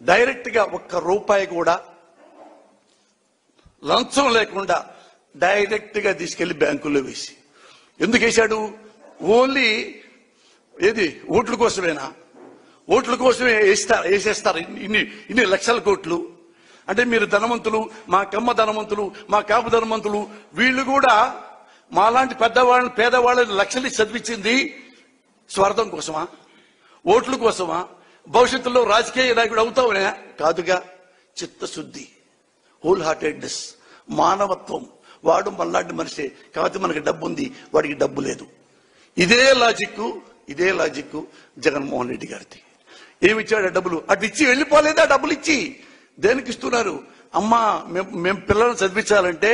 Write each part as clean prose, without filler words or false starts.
Direct గా ఒక్క రూపాయి కూడా లంచం లేకుండా డైరెక్ట్ గా తీసుకెళ్లి బ్యాంకుల్లో వేసి, ఎందుకు వేశాడు? ఓన్లీ ఏది ఓట్ల కోసమేనా? ఓట్ల కోసమే వేసేస్తారు ఇన్ని లక్షల కోట్లు. అంటే మీరు ధనవంతులు, మా కమ్మ ధనవంతులు, మా కాపు ధనవంతులు, వీళ్ళు కూడా మాలాంటి పెద్దవాళ్ళని పేదవాళ్ళని లక్షలు చదివించింది స్వార్థం కోసమా? ఓట్ల కోసమా? భవిష్యత్తులో రాజకీయ నాయకుడు అవుతావునే? కాదుగా. చిత్తశుద్ధి, హోల్ హార్టెడ్నెస్, మానవత్వం. వాడు మళ్ళాంటి మనిషే, కాకపోతే మనకి డబ్బు ఉంది, వాడికి డబ్బు లేదు. ఇదే లాజిక్ జగన్మోహన్ రెడ్డి గారిది. ఏమిచ్చాడు? డబ్బులు అటు ఇచ్చి వెళ్ళిపోలేదా? డబ్బులు ఇచ్చి దేనికి ఇస్తున్నారు? అమ్మా మేము పిల్లలను చదివించాలంటే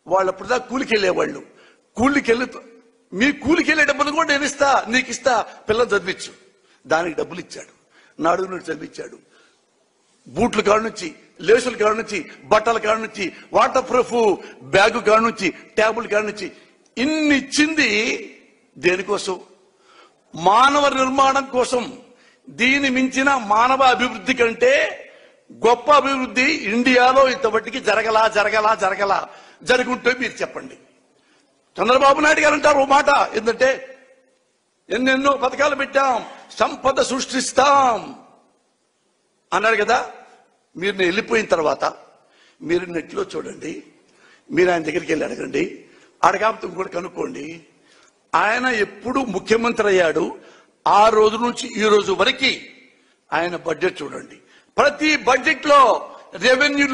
వాళ్ళు అప్పుడుదా కూలికి వెళ్ళేవాళ్ళు. మీ కూలికి వెళ్ళే డబ్బులు కూడా నేను ఇస్తా, నీకు ఇస్తా, పిల్లలు చదివించు. దానికి డబ్బులు ఇచ్చాడు. నాడు నుండి చదివించాడు. బూట్ల కాడ నుంచి, లేసుల కాడ నుంచి, బట్టల కాడ నుంచి, వాటర్ ప్రూఫ్ బ్యాగు కాడ నుంచి, ట్యాబుల్ కాడ నుంచి ఇన్ని ఇచ్చింది దేనికోసం? మానవ నిర్మాణం కోసం. దీని మించిన మానవ అభివృద్ధి కంటే గొప్ప అభివృద్ధి ఇండియాలో ఇంతవరకు జరగలా. జరుగుంటే మీరు చెప్పండి. చంద్రబాబు నాయుడు గారు అంటారు ఓ మాట, ఏంటంటే ఎన్నెన్నో పథకాలు పెట్టాం, సంపద సృష్టిస్తాం అన్నాడు కదా. మీరు వెళ్ళిపోయిన తర్వాత మీరు నెట్లో చూడండి, మీరు ఆయన దగ్గరికి వెళ్ళి అడగండి, అడగాపుతూ కూడా కనుక్కోండి. ఆయన ఎప్పుడు ముఖ్యమంత్రి అయ్యాడు ఆ రోజు నుంచి ఈ రోజు వరకు ఆయన బడ్జెట్ చూడండి. ప్రతి బడ్జెట్ లో రెవెన్యూ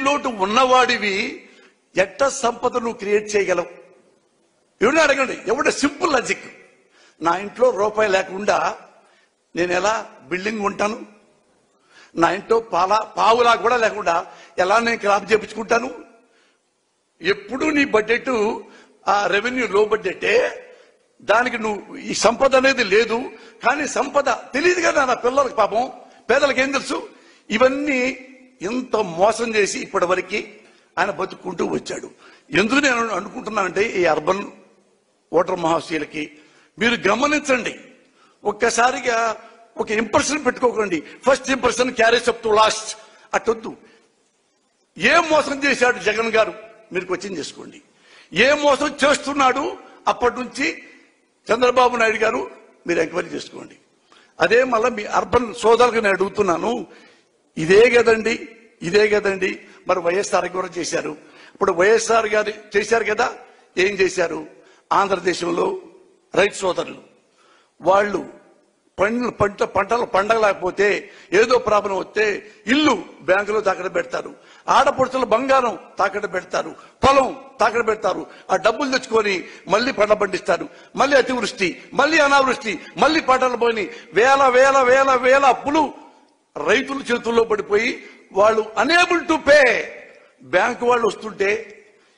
లోటు ఉన్నవాడివి ఎట్ట సంపదను క్రియేట్ చేయగలవు? ఎవరిని అడగండి. ఎవడ సింపుల్ లాజిక్. నా ఇంట్లో రూపాయి లేకుండా నేను ఎలా బిల్డింగ్ ఉంటాను? నా ఇంట్లో పావులా కూడా లేకుండా ఎలా నేను క్రాప్ చేపించుకుంటాను? ఎప్పుడు నీ బడ్జెట్ ఆ రెవెన్యూ లో బడ్జెటే. దానికి నువ్వు ఈ సంపద అనేది లేదు. కానీ సంపద తెలియదు కదా నా పిల్లలకి, పాపం పేదలకు ఏం తెలుసు? ఇవన్నీ ఎంత మోసం చేసి ఇప్పటి వరకు ఆయన బతుక్కుంటూ వచ్చాడు. ఎందుకు నేను అనుకుంటున్నానంటే ఈ అర్బన్ ఓటర్ మహాశయులకి మీరు గమనించండి. ఒక్కసారిగా ఒక ఇంప్రెషన్ పెట్టుకోకండి. First impression carries up to last. అట్టొద్దు. ఏం మోసం చేశాడు జగన్ గారు? మీరు క్వశ్చన్ చేసుకోండి. ఏం మోసం చేస్తున్నాడు అప్పటి నుంచి చంద్రబాబు నాయుడు గారు? మీరు ఎంక్వైరీ చేసుకోండి. అదే మళ్ళీ మీ అర్బన్ సోదరులకు నేను అడుగుతున్నాను, ఇదే కదండి మరి వైఎస్ఆర్ కూడా చేశారు. ఇప్పుడు వైఎస్ఆర్ గారు చేశారు కదా. ఏం చేశారు? ఆంధ్రదేశంలో రైతు సోదరులు వాళ్ళు పంటలు పండగలేకపోతే, ఏదో ప్రాబ్లం వస్తే ఇల్లు బ్యాంకులో తాకట్టు పెడతారు, ఆడపడుచుల బంగారం తాకట్టు పెడతారు, పొలం తాకట్టు పెడతారు. ఆ డబ్బులు తెచ్చుకొని మళ్ళీ పంట పండిస్తారు. మళ్ళీ అతివృష్టి, మళ్ళీ అనావృష్టి, మళ్ళీ పంటలు పోయి వేల అప్పులు రైతుల చేతుల్లో పడిపోయి వాళ్ళు అనేబుల్ టు పే. బ్యాంకు వాళ్ళు వస్తుంటే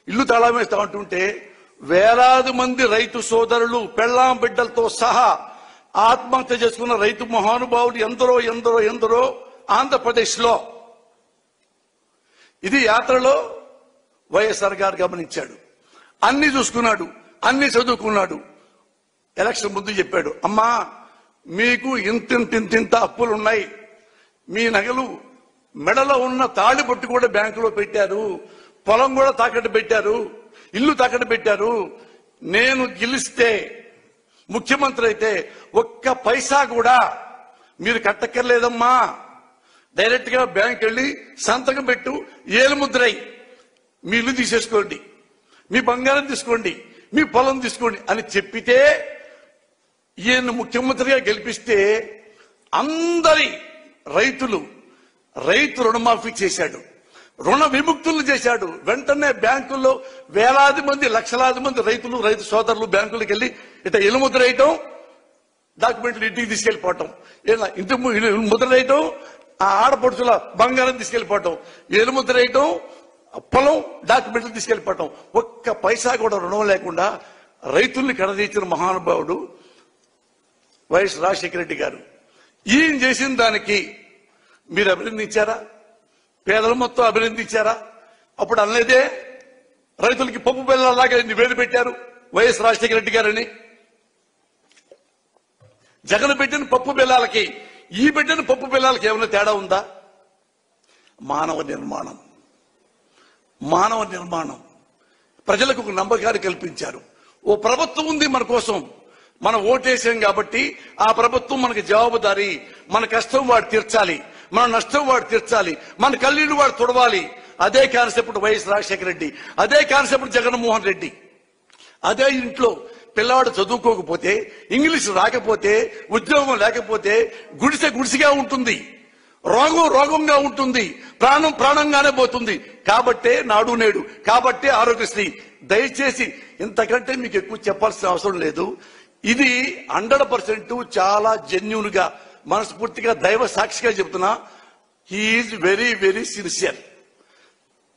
ఇల్లు తాళం వేస్తా ఉంటుంటే వేలాది మంది రైతు సోదరులు పెళ్ళాం బిడ్డలతో సహా ఆత్మహత్య చేసుకున్న రైతు మహానుభావులు ఎందరో ఆంధ్రప్రదేశ్ లో. ఇది యాత్రలో వైఎస్ఆర్ గారు గమనించాడు. అన్ని చూసుకున్నాడు, అన్ని చదువుకున్నాడు. ఎలక్షన్ ముందు చెప్పాడు, అమ్మా మీకు ఇంతింత అప్పులు ఉన్నాయి, మీ నగలు మెడలో ఉన్న తాళి బొట్టు కూడా బ్యాంకులో పెట్టారు, పొలం కూడా తాకట్టు పెట్టారు, ఇల్లు తాకట్టు పెట్టారు. నేను గెలిస్తే ముఖ్యమంత్రి అయితే ఒక్క పైసా కూడా మీరు కట్టక్కర్లేదమ్మా, డైరెక్ట్ గా బ్యాంక్ వెళ్ళి సంతకం పెట్టు, ఏలుముద్రై మీ ఇల్లు తీసేసుకోండి, మీ బంగారం తీసుకోండి, మీ పొలం తీసుకోండి అని చెప్పితే ఈయన ముఖ్యమంత్రిగా గెలిపిస్తే అందరి రైతు రుణమాఫీ చేశాడు, రుణ విముక్తులు చేశాడు. వెంటనే బ్యాంకుల్లో వేలాది మంది లక్షలాది మంది రైతు సోదరులు బ్యాంకులకు వెళ్ళి ఇట్లా ఎలుముద్ర వేయటం, డాక్యుమెంట్లు ఇంటికి తీసుకెళ్లిపోవటం, ఇంటి ముద్ర వేయటం, ఆ ఆడపడుచుల బంగారం తీసుకెళ్లిపోవటం, ఎలుముద్ర వేయటం, పొలం డాక్యుమెంట్లు తీసుకెళ్లిపోవటం. ఒక్క పైసా కూడా రుణం లేకుండా రైతుల్ని కడదీర్చిన మహానుభావుడు వైఎస్ రాజశేఖర రెడ్డి గారు. ఈయన చేసిన దానికి మీరు అభినందించారా? పేదలు మొత్తం అభినందించారా? అప్పుడు అనలేదే రైతులకి పప్పు బెల్లలాగా వేలు పెట్టారు వైఎస్ రాజశేఖర రెడ్డి గారని. జగన్ పెట్టిన పప్పు బెల్లాలకి ఈ పెట్టిన పప్పు బెల్లాలకి ఏమైనా తేడా ఉందా? మానవ నిర్మాణం ప్రజలకు ఒక నమ్మకాన్ని కల్పించారు. ఓ ప్రభుత్వం ఉంది మన కోసం, మనం ఓటేసాం కాబట్టి ఆ ప్రభుత్వం మనకి జవాబుదారీ. మన కష్టం వాడు తీర్చాలి, మన నష్టం వాడు తీర్చాలి, మన కళ్ళీళ్ళు వాడు తుడవాలి. అదే కాన్సెప్ట్ వైఎస్ రాజశేఖర రెడ్డి, అదే కాన్సెప్ట్ జగన్మోహన్ రెడ్డి. అదే ఇంట్లో పిల్లవాడు చదువుకోకపోతే, ఇంగ్లీష్ రాకపోతే, ఉద్యోగం లేకపోతే గుడిసెగా ఉంటుంది, రోగంగా ఉంటుంది, ప్రాణంగానే పోతుంది. కాబట్టే నాడు నేడు, కాబట్టే ఆరోగ్యశ్రీ. దయచేసి ఇంతకంటే మీకు ఎక్కువ చెప్పాల్సిన అవసరం లేదు. ఇది 100% చాలా జెన్యూన్ గా మనస్ఫూర్తిగా దైవ సాక్షిగా చెప్తున్నా. He is very very sincere.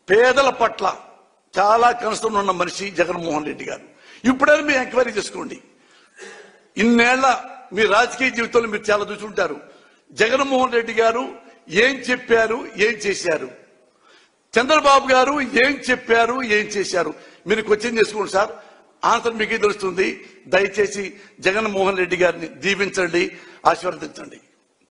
పేదల పట్ల చాలా కన్సర్న్ ఉన్న మనిషి జగన్మోహన్ రెడ్డి గారు. ఇప్పుడైనా మీరు ఎంక్వైరీ చేసుకోండి. ఇన్నేళ్ల మీ రాజకీయ జీవితంలో మీరు చాలా చూసుంటారు. జగన్మోహన్ రెడ్డి గారు ఏం చెప్పారు, ఏం చేశారు, చంద్రబాబు గారు ఏం చెప్పారు, ఏం చేశారు, మీరు క్వశ్చన్ చేసుకోండి సార్. ఆన్సర్ మీకే తెలుస్తుంది. దయచేసి జగన్మోహన్ రెడ్డి గారిని దీవించండి, ఆశీర్వదించండి.